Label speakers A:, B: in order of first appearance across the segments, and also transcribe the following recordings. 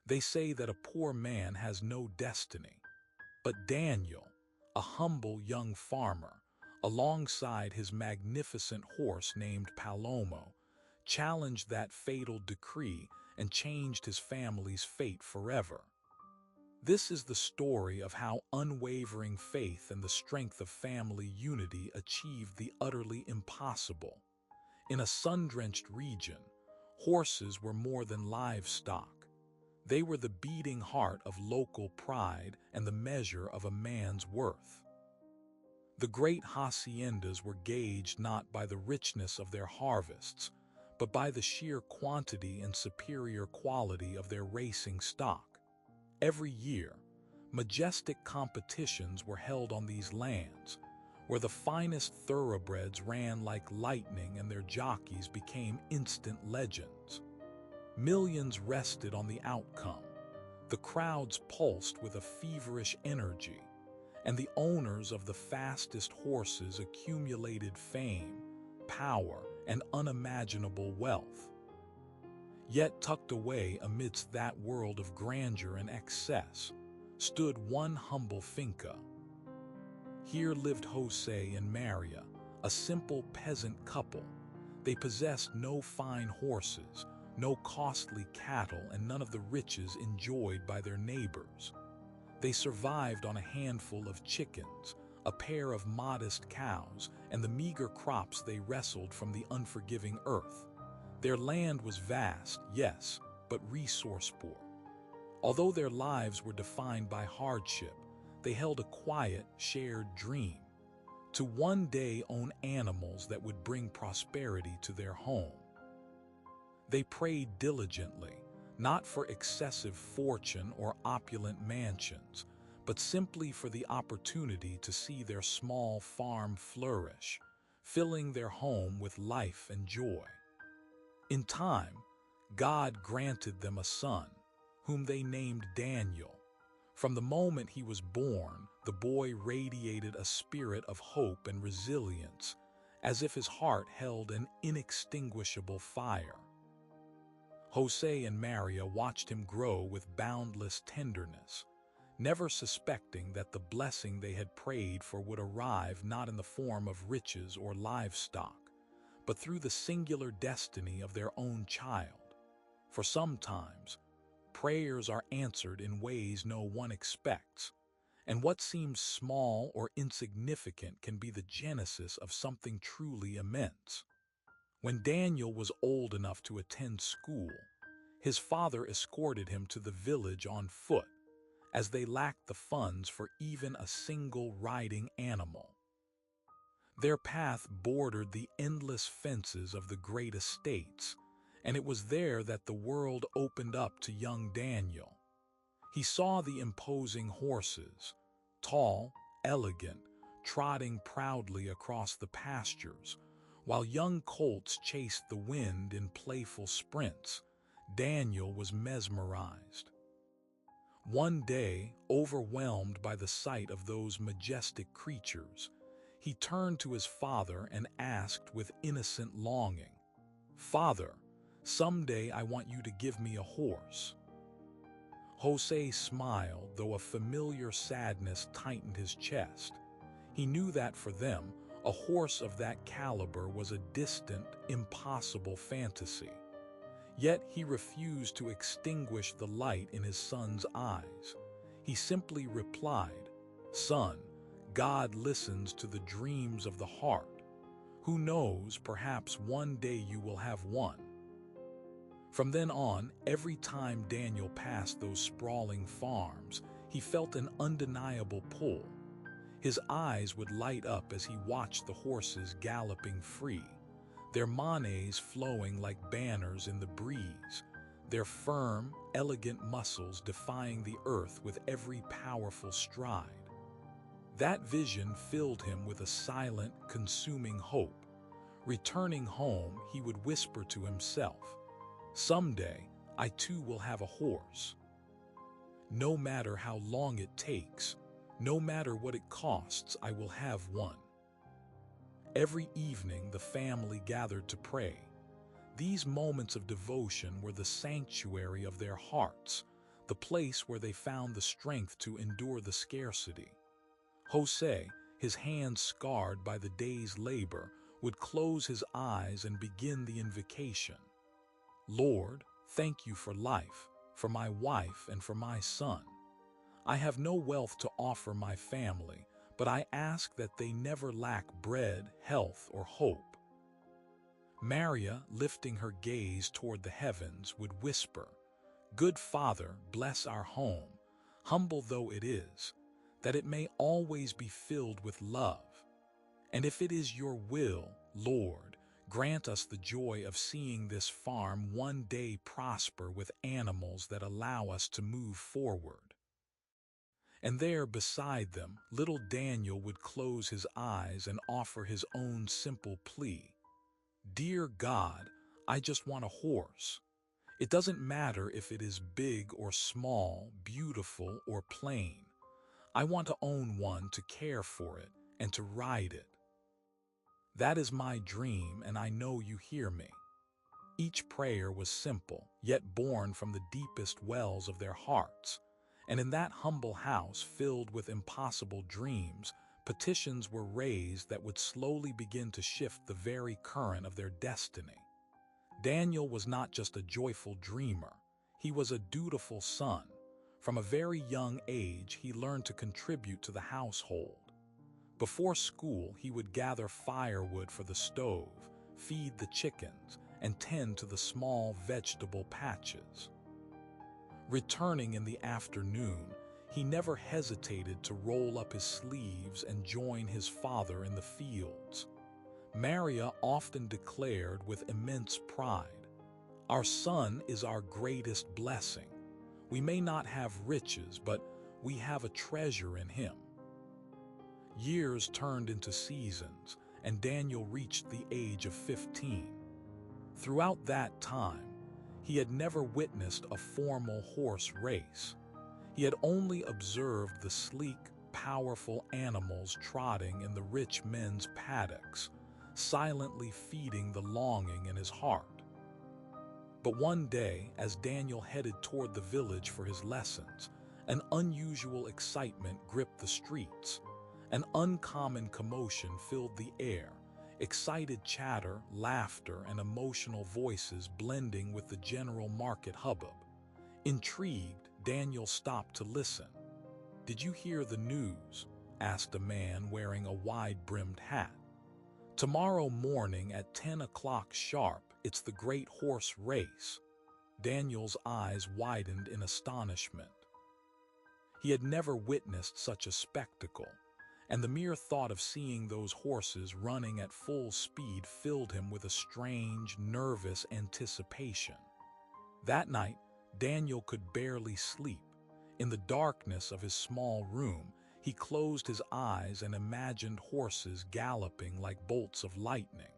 A: They say that a poor man has no destiny. But Daniel, a humble young farmer, alongside his magnificent horse named Palomo, challenged that fatal decree and changed his family's fate forever. This is the story of how unwavering faith and the strength of family unity achieved the utterly impossible. In a sun-drenched region, horses were more than livestock. They were the beating heart of local pride and the measure of a man's worth. The great haciendas were gauged not by the richness of their harvests, but by the sheer quantity and superior quality of their racing stock. Every year, majestic competitions were held on these lands, where the finest thoroughbreds ran like lightning and their jockeys became instant legends. Millions rested on the outcome. The crowds pulsed with a feverish energy, and the owners of the fastest horses accumulated fame, power, and unimaginable wealth. Yet tucked away amidst that world of grandeur and excess stood one humble finca. Here lived Jose and Maria, a simple peasant couple. They possessed no fine horses, no costly cattle, and none of the riches enjoyed by their neighbors. They survived on a handful of chickens, a pair of modest cows, and the meager crops they wrestled from the unforgiving earth. Their land was vast, yes, but resource-poor. Although their lives were defined by hardship, they held a quiet, shared dream: to one day own animals that would bring prosperity to their home. They prayed diligently, not for excessive fortune or opulent mansions, but simply for the opportunity to see their small farm flourish, filling their home with life and joy. In time, God granted them a son, whom they named Daniel. From the moment he was born, the boy radiated a spirit of hope and resilience, as if his heart held an inextinguishable fire. Jose and Maria watched him grow with boundless tenderness, never suspecting that the blessing they had prayed for would arrive not in the form of riches or livestock, but through the singular destiny of their own child. For sometimes, prayers are answered in ways no one expects, and what seems small or insignificant can be the genesis of something truly immense. When Daniel was old enough to attend school, his father escorted him to the village on foot, as they lacked the funds for even a single riding animal. Their path bordered the endless fences of the great estates, and it was there that the world opened up to young Daniel. He saw the imposing horses, tall, elegant, trotting proudly across the pastures, while young colts chased the wind in playful sprints. Daniel was mesmerized. One day, overwhelmed by the sight of those majestic creatures, he turned to his father and asked with innocent longing, "Father, someday I want you to give me a horse." Jose smiled, though a familiar sadness tightened his chest. He knew that for them, a horse of that caliber was a distant, impossible fantasy. Yet he refused to extinguish the light in his son's eyes. He simply replied, "Son, God listens to the dreams of the heart. Who knows, perhaps one day you will have one." From then on, every time Daniel passed those sprawling farms, he felt an undeniable pull. His eyes would light up as he watched the horses galloping free, their manes flowing like banners in the breeze, their firm, elegant muscles defying the earth with every powerful stride. That vision filled him with a silent, consuming hope. Returning home, he would whisper to himself, "Someday, I too will have a horse. No matter how long it takes, no matter what it costs, I will have one." Every evening, the family gathered to pray. These moments of devotion were the sanctuary of their hearts, the place where they found the strength to endure the scarcity. Jose, his hands scarred by the day's labor, would close his eyes and begin the invocation. Lord, thank you for life, for my wife and for my son. I have no wealth to offer my family, but I ask that they never lack bread, health, or hope. Maria, lifting her gaze toward the heavens, would whisper, Good Father, bless our home, humble though it is, that it may always be filled with love. And if it is your will, Lord, grant us the joy of seeing this farm one day prosper with animals that allow us to move forward. And there beside them, little Daniel would close his eyes and offer his own simple plea. Dear God, I just want a horse. It doesn't matter if it is big or small, beautiful or plain. I want to own one to care for it and to ride it. That is my dream, and I know you hear me. Each prayer was simple, yet born from the deepest wells of their hearts. And in that humble house filled with impossible dreams, petitions were raised that would slowly begin to shift the very current of their destiny. Daniel was not just a joyful dreamer, he was a dutiful son. From a very young age, he learned to contribute to the household. Before school, he would gather firewood for the stove, feed the chickens, and tend to the small vegetable patches. Returning in the afternoon, he never hesitated to roll up his sleeves and join his father in the fields. Maria often declared with immense pride, Our son is our greatest blessing. We may not have riches, but we have a treasure in him. Years turned into seasons, and Daniel reached the age of 15. Throughout that time, he had never witnessed a formal horse race. He had only observed the sleek, powerful animals trotting in the rich men's paddocks, silently feeding the longing in his heart. But one day, as Daniel headed toward the village for his lessons, an unusual excitement gripped the streets. An uncommon commotion filled the air, excited chatter, laughter, and emotional voices blending with the general market hubbub. Intrigued, Daniel stopped to listen. "Did you hear the news?" asked a man wearing a wide-brimmed hat. "Tomorrow morning at 10 o'clock sharp, it's the great horse race." Daniel's eyes widened in astonishment. He had never witnessed such a spectacle, and the mere thought of seeing those horses running at full speed filled him with a strange, nervous anticipation. That night, Daniel could barely sleep. In the darkness of his small room, he closed his eyes and imagined horses galloping like bolts of lightning.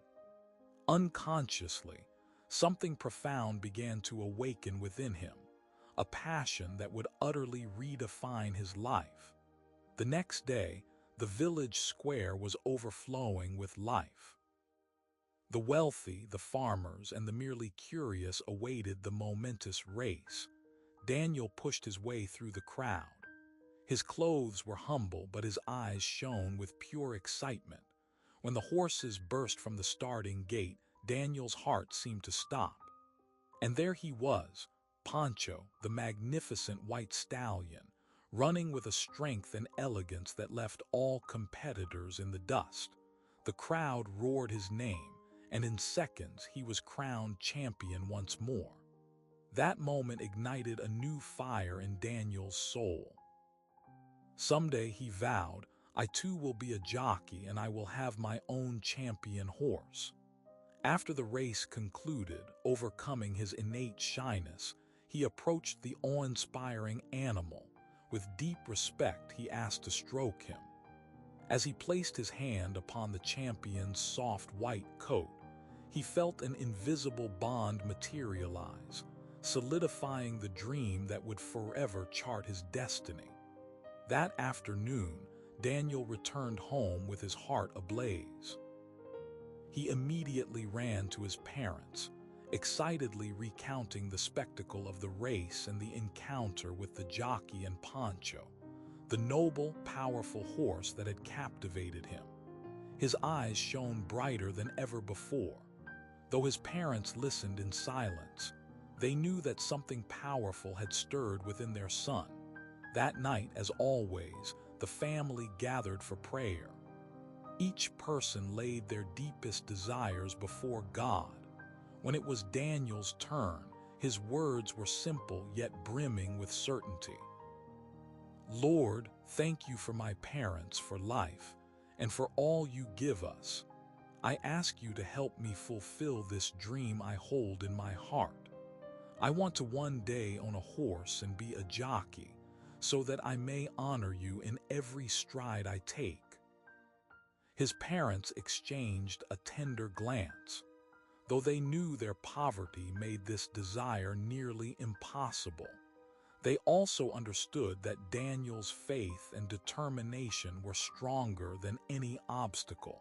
A: Unconsciously, something profound began to awaken within him, a passion that would utterly redefine his life. The next day, the village square was overflowing with life. The wealthy, the farmers, and the merely curious awaited the momentous race. Daniel pushed his way through the crowd. His clothes were humble, but his eyes shone with pure excitement. When the horses burst from the starting gate, Daniel's heart seemed to stop. And there he was, Pancho, the magnificent white stallion, running with a strength and elegance that left all competitors in the dust. The crowd roared his name, and in seconds he was crowned champion once more. That moment ignited a new fire in Daniel's soul. Someday, he vowed, I too will be a jockey and I will have my own champion horse. After the race concluded, overcoming his innate shyness, he approached the awe-inspiring animal. With deep respect, he asked to stroke him. As he placed his hand upon the champion's soft white coat, he felt an invisible bond materialize, solidifying the dream that would forever chart his destiny. That afternoon, Daniel returned home with his heart ablaze. He immediately ran to his parents, excitedly recounting the spectacle of the race and the encounter with the jockey and Pancho, the noble, powerful horse that had captivated him. His eyes shone brighter than ever before. Though his parents listened in silence, they knew that something powerful had stirred within their son. That night, as always, the family gathered for prayer. Each person laid their deepest desires before God. When it was Daniel's turn, his words were simple yet brimming with certainty. Lord, thank you for my parents, for life, and for all you give us. I ask you to help me fulfill this dream I hold in my heart. I want to one day own a horse and be a jockey, so that I may honor you in every stride I take. His parents exchanged a tender glance. Though they knew their poverty made this desire nearly impossible, they also understood that Daniel's faith and determination were stronger than any obstacle.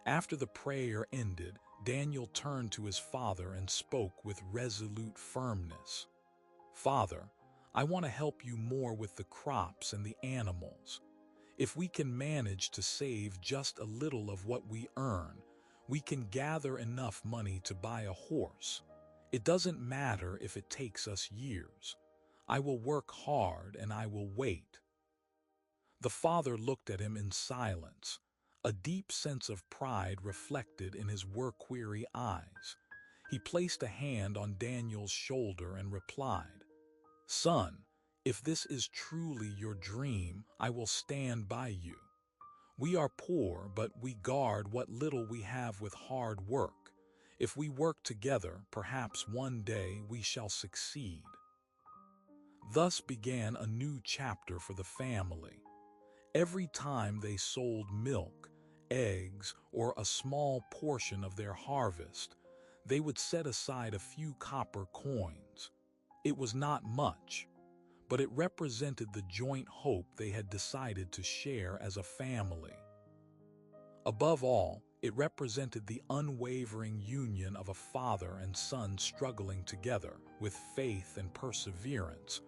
A: After the prayer ended, Daniel turned to his father and spoke with resolute firmness. Father, I want to help you more with the crops and the animals. If we can manage to save just a little of what we earn, we can gather enough money to buy a horse. It doesn't matter if it takes us years. I will work hard and I will wait. The father looked at him in silence, a deep sense of pride reflected in his work-weary eyes. He placed a hand on Daniel's shoulder and replied, Son, if this is truly your dream, I will stand by you. We are poor, but we guard what little we have with hard work. If we work together, perhaps one day we shall succeed. Thus began a new chapter for the family. Every time they sold milk, eggs, or a small portion of their harvest, they would set aside a few copper coins. It was not much, but it represented the joint hope they had decided to share as a family. Above all, it represented the unwavering union of a father and son struggling together with faith and perseverance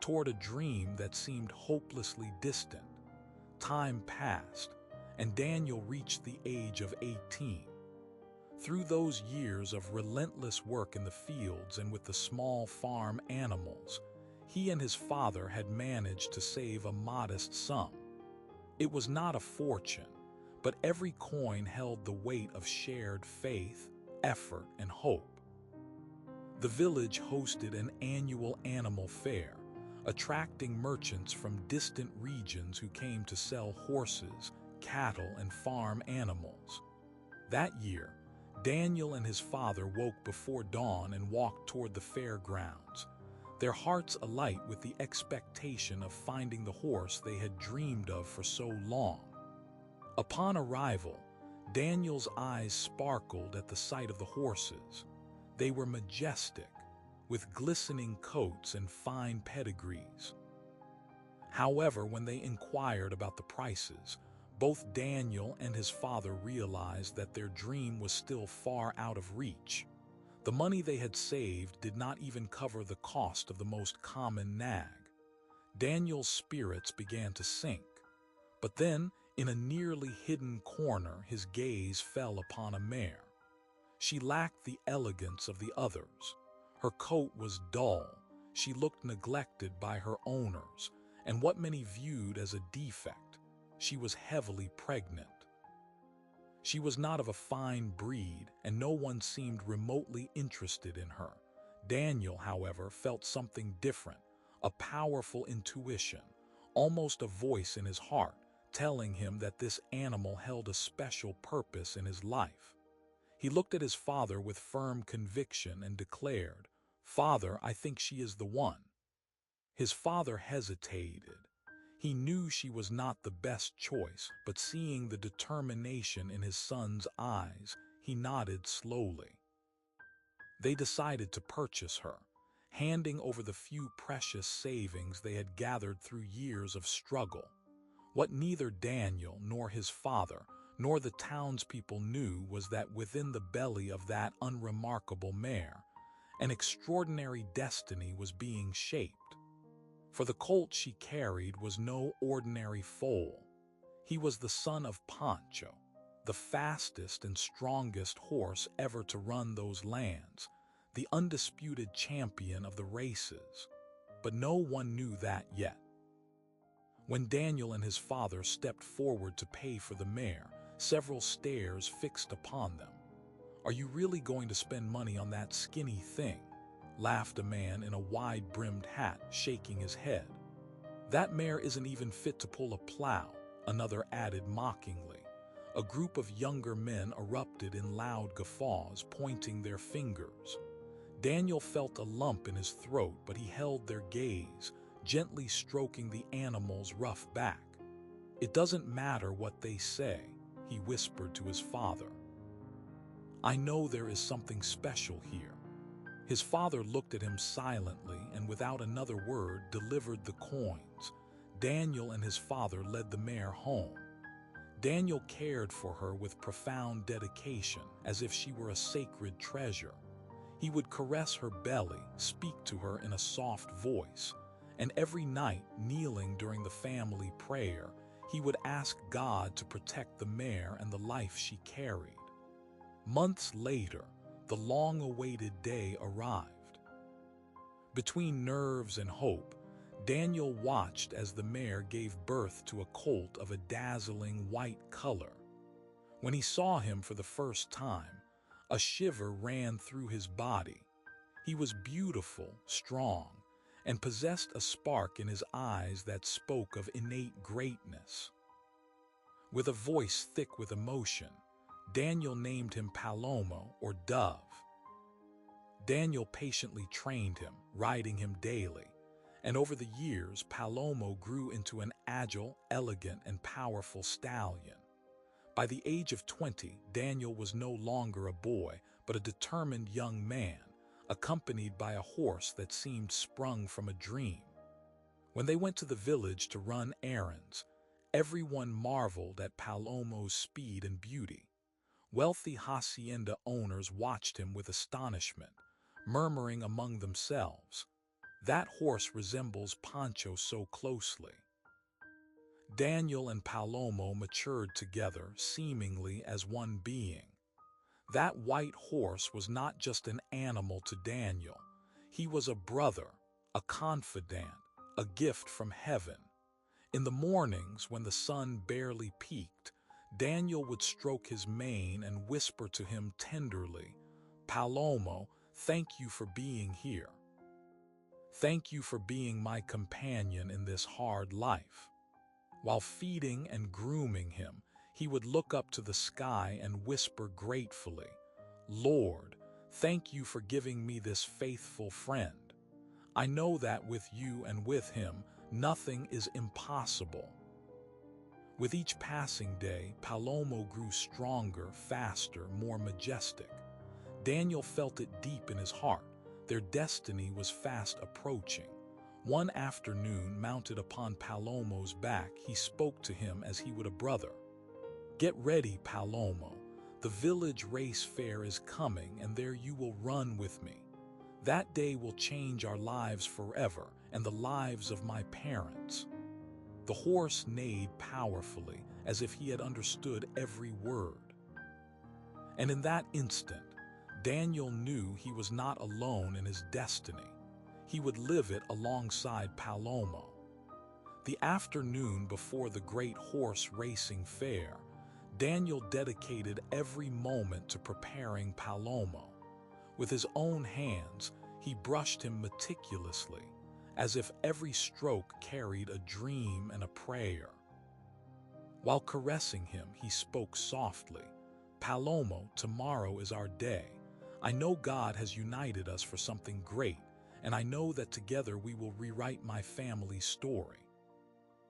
A: toward a dream that seemed hopelessly distant. Time passed, and Daniel reached the age of 18. Through those years of relentless work in the fields and with the small farm animals, he and his father had managed to save a modest sum. It was not a fortune, but every coin held the weight of shared faith, effort, and hope. The village hosted an annual animal fair, attracting merchants from distant regions who came to sell horses, cattle, and farm animals. That year, Daniel and his father woke before dawn and walked toward the fairgrounds, their hearts alight with the expectation of finding the horse they had dreamed of for so long. Upon arrival, Daniel's eyes sparkled at the sight of the horses. They were majestic, with glistening coats and fine pedigrees. However, when they inquired about the prices, both Daniel and his father realized that their dream was still far out of reach. The money they had saved did not even cover the cost of the most common nag. Daniel's spirits began to sink. But then, in a nearly hidden corner, his gaze fell upon a mare. She lacked the elegance of the others. Her coat was dull, she looked neglected by her owners, and what many viewed as a defect, she was heavily pregnant. She was not of a fine breed, and no one seemed remotely interested in her. Daniel, however, felt something different, a powerful intuition, almost a voice in his heart, telling him that this animal held a special purpose in his life. He looked at his father with firm conviction and declared, "Father, I think she is the one." His father hesitated. He knew she was not the best choice, but seeing the determination in his son's eyes, he nodded slowly. They decided to purchase her, handing over the few precious savings they had gathered through years of struggle. What neither Daniel nor his father, nor the townspeople knew was that within the belly of that unremarkable mare, an extraordinary destiny was being shaped. For the colt she carried was no ordinary foal. He was the son of Pancho, the fastest and strongest horse ever to run those lands, the undisputed champion of the races. But no one knew that yet. When Daniel and his father stepped forward to pay for the mare, several stares fixed upon them. "Are you really going to spend money on that skinny thing?" laughed a man in a wide-brimmed hat, shaking his head. "That mare isn't even fit to pull a plow," another added mockingly. A group of younger men erupted in loud guffaws, pointing their fingers. Daniel felt a lump in his throat, but he held their gaze, gently stroking the animal's rough back. "It doesn't matter what they say," he whispered to his father. "I know there is something special here." His father looked at him silently and without another word delivered the coins. Daniel and his father led the mare home. Daniel cared for her with profound dedication, as if she were a sacred treasure. He would caress her belly, speak to her in a soft voice, and every night, kneeling during the family prayer, he would ask God to protect the mare and the life she carried. Months later, the long-awaited day arrived. Between nerves and hope, Daniel watched as the mare gave birth to a colt of a dazzling white color. When he saw him for the first time, a shiver ran through his body. He was beautiful, strong, and possessed a spark in his eyes that spoke of innate greatness. With a voice thick with emotion, Daniel named him Palomo, or Dove. Daniel patiently trained him, riding him daily, and over the years Palomo grew into an agile, elegant, and powerful stallion. By the age of 20, Daniel was no longer a boy, but a determined young man, accompanied by a horse that seemed sprung from a dream. When they went to the village to run errands, everyone marveled at Palomo's speed and beauty. Wealthy hacienda owners watched him with astonishment, murmuring among themselves, "That horse resembles Pancho so closely." Daniel and Palomo matured together, seemingly as one being. That white horse was not just an animal to Daniel. He was a brother, a confidant, a gift from heaven. In the mornings, when the sun barely peaked, Daniel would stroke his mane and whisper to him tenderly, "Palomo, thank you for being here. Thank you for being my companion in this hard life." While feeding and grooming him, he would look up to the sky and whisper gratefully, "Lord, thank you for giving me this faithful friend. I know that with you and with him, nothing is impossible." With each passing day, Palomo grew stronger, faster, more majestic. Daniel felt it deep in his heart. Their destiny was fast approaching. One afternoon, mounted upon Palomo's back, he spoke to him as he would a brother. "Get ready, Palomo. The village race fair is coming, and there you will run with me. That day will change our lives forever, and the lives of my parents." The horse neighed powerfully, as if he had understood every word. And in that instant, Daniel knew he was not alone in his destiny. He would live it alongside Palomo. The afternoon before the great horse racing fair, Daniel dedicated every moment to preparing Palomo. With his own hands, he brushed him meticulously, as if every stroke carried a dream and a prayer. While caressing him, he spoke softly, "Palomo, tomorrow is our day. I know God has united us for something great, and I know that together we will rewrite my family's story."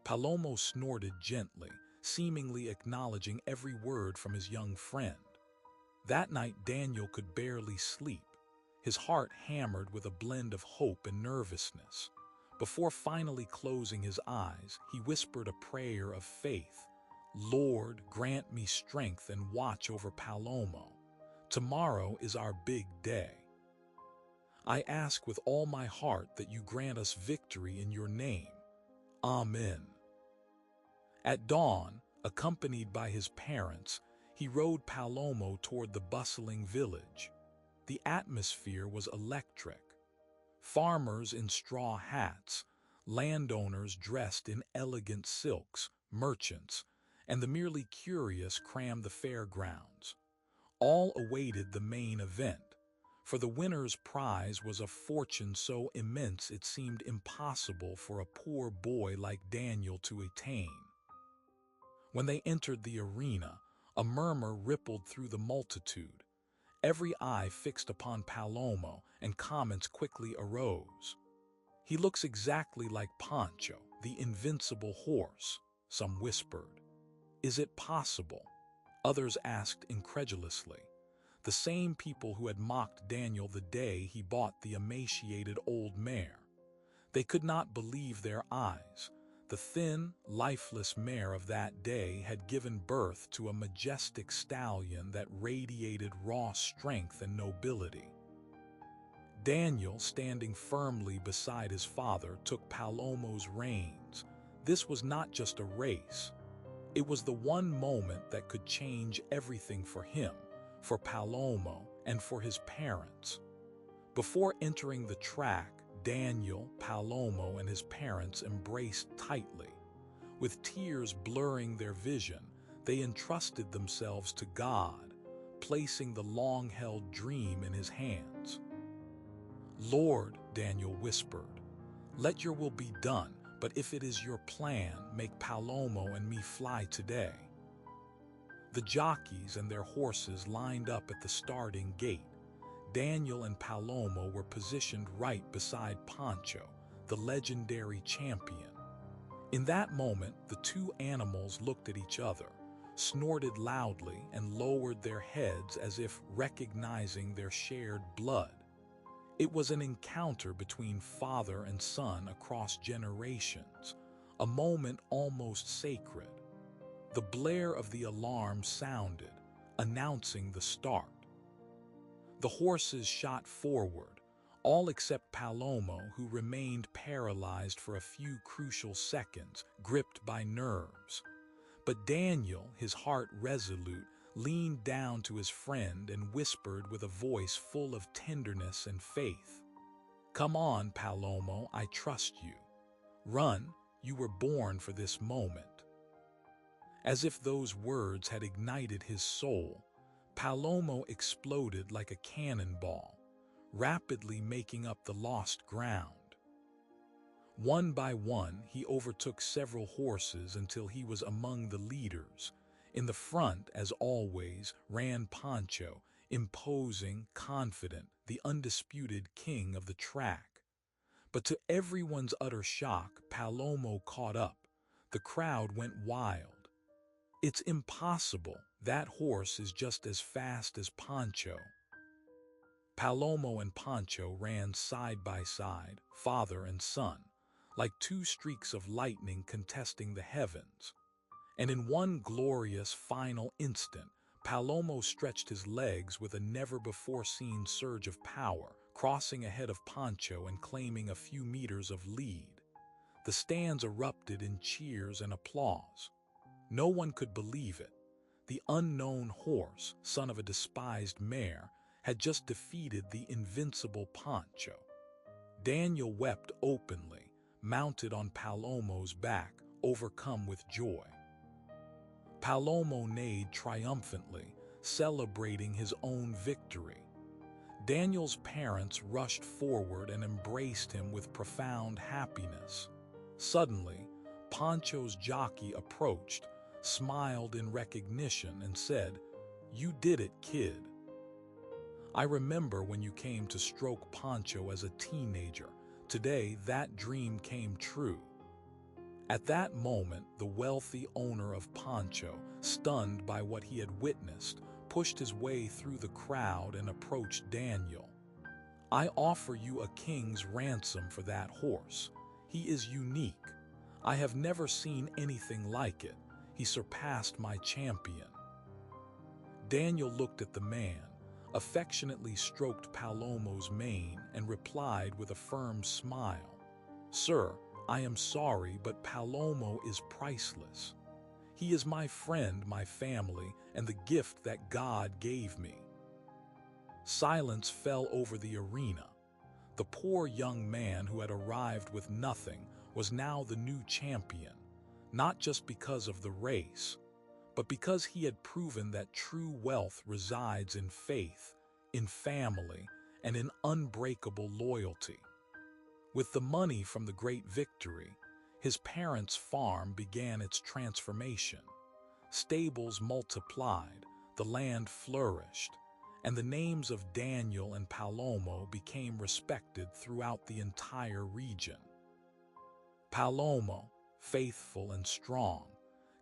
A: Palomo snorted gently, seemingly acknowledging every word from his young friend. That night, Daniel could barely sleep. His heart hammered with a blend of hope and nervousness. Before finally closing his eyes, he whispered a prayer of faith, "Lord, grant me strength and watch over Palomo. Tomorrow is our big day. I ask with all my heart that you grant us victory in your name. Amen." At dawn, accompanied by his parents, he rode Palomo toward the bustling village. The atmosphere was electric. Farmers in straw hats, landowners dressed in elegant silks, merchants, and the merely curious crammed the fairgrounds. All awaited the main event, for the winner's prize was a fortune so immense it seemed impossible for a poor boy like Daniel to attain. When they entered the arena, a murmur rippled through the multitude. Every eye fixed upon Palomo, and comments quickly arose. "He looks exactly like Pancho, the invincible horse," some whispered. "Is it possible?" Others asked incredulously. The same people who had mocked Daniel the day he bought the emaciated old mare. They could not believe their eyes. The thin, lifeless mare of that day had given birth to a majestic stallion that radiated raw strength and nobility. Daniel, standing firmly beside his father, took Palomo's reins. This was not just a race. It was the one moment that could change everything for him, for Palomo, and for his parents. Before entering the track, Daniel, Palomo, and his parents embraced tightly. With tears blurring their vision, they entrusted themselves to God, placing the long-held dream in his hands. "Lord," Daniel whispered, "let your will be done, but if it is your plan, make Palomo and me fly today." The jockeys and their horses lined up at the starting gate. Daniel and Palomo were positioned right beside Pancho, the legendary champion. In that moment, the two animals looked at each other, snorted loudly, and lowered their heads as if recognizing their shared blood. It was an encounter between father and son across generations, a moment almost sacred. The blare of the alarm sounded, announcing the start. The horses shot forward, all except Palomo, who remained paralyzed for a few crucial seconds, gripped by nerves. But Daniel, his heart resolute, leaned down to his friend and whispered with a voice full of tenderness and faith, "Come on, Palomo, I trust you. Run, you were born for this moment." As if those words had ignited his soul, Palomo exploded like a cannonball, rapidly making up the lost ground. One by one, he overtook several horses until he was among the leaders. In the front, as always, ran Pancho, imposing, confident, the undisputed king of the track. But to everyone's utter shock, Palomo caught up. The crowd went wild. "It's impossible. That horse is just as fast as Pancho." Palomo and Pancho ran side by side, father and son, like two streaks of lightning contesting the heavens. And in one glorious final instant, Palomo stretched his legs with a never-before-seen surge of power, crossing ahead of Pancho and claiming a few meters of lead. The stands erupted in cheers and applause. No one could believe it. The unknown horse, son of a despised mare, had just defeated the invincible Pancho. Daniel wept openly, mounted on Palomo's back, overcome with joy. Palomo neighed triumphantly, celebrating his own victory. Daniel's parents rushed forward and embraced him with profound happiness. Suddenly, Pancho's jockey approached, smiled in recognition, and said, "You did it, kid. I remember when you came to stroke Pancho as a teenager. Today, that dream came true." At that moment, the wealthy owner of Pancho, stunned by what he had witnessed, pushed his way through the crowd and approached Daniel. "I offer you a king's ransom for that horse. He is unique. I have never seen anything like it. He surpassed my champion. Daniel looked at the man, affectionately stroked Palomo's mane, and replied with a firm smile, "Sir, I am sorry, but Palomo is priceless. He is my friend, my family, and the gift that God gave me." Silence fell over the arena. The poor young man who had arrived with nothing was now the new champion, not just because of the race, but because he had proven that true wealth resides in faith, in family, and in unbreakable loyalty. With the money from the great victory, his parents' farm began its transformation. Stables multiplied, the land flourished, and the names of Daniel and Palomo became respected throughout the entire region. Palomo, faithful and strong,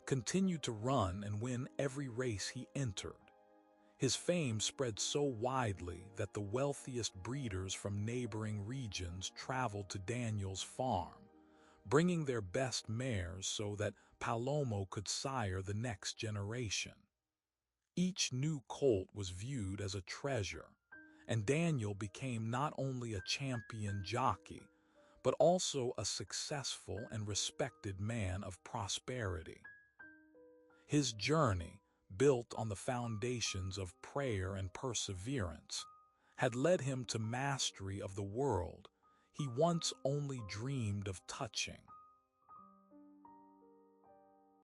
A: continued to run and win every race he entered. His fame spread so widely that the wealthiest breeders from neighboring regions traveled to Daniel's farm, bringing their best mares so that Palomo could sire the next generation. Each new colt was viewed as a treasure, and Daniel became not only a champion jockey, but also a successful and respected man of prosperity. His journey, built on the foundations of prayer and perseverance, had led him to mastery of the world he once only dreamed of touching.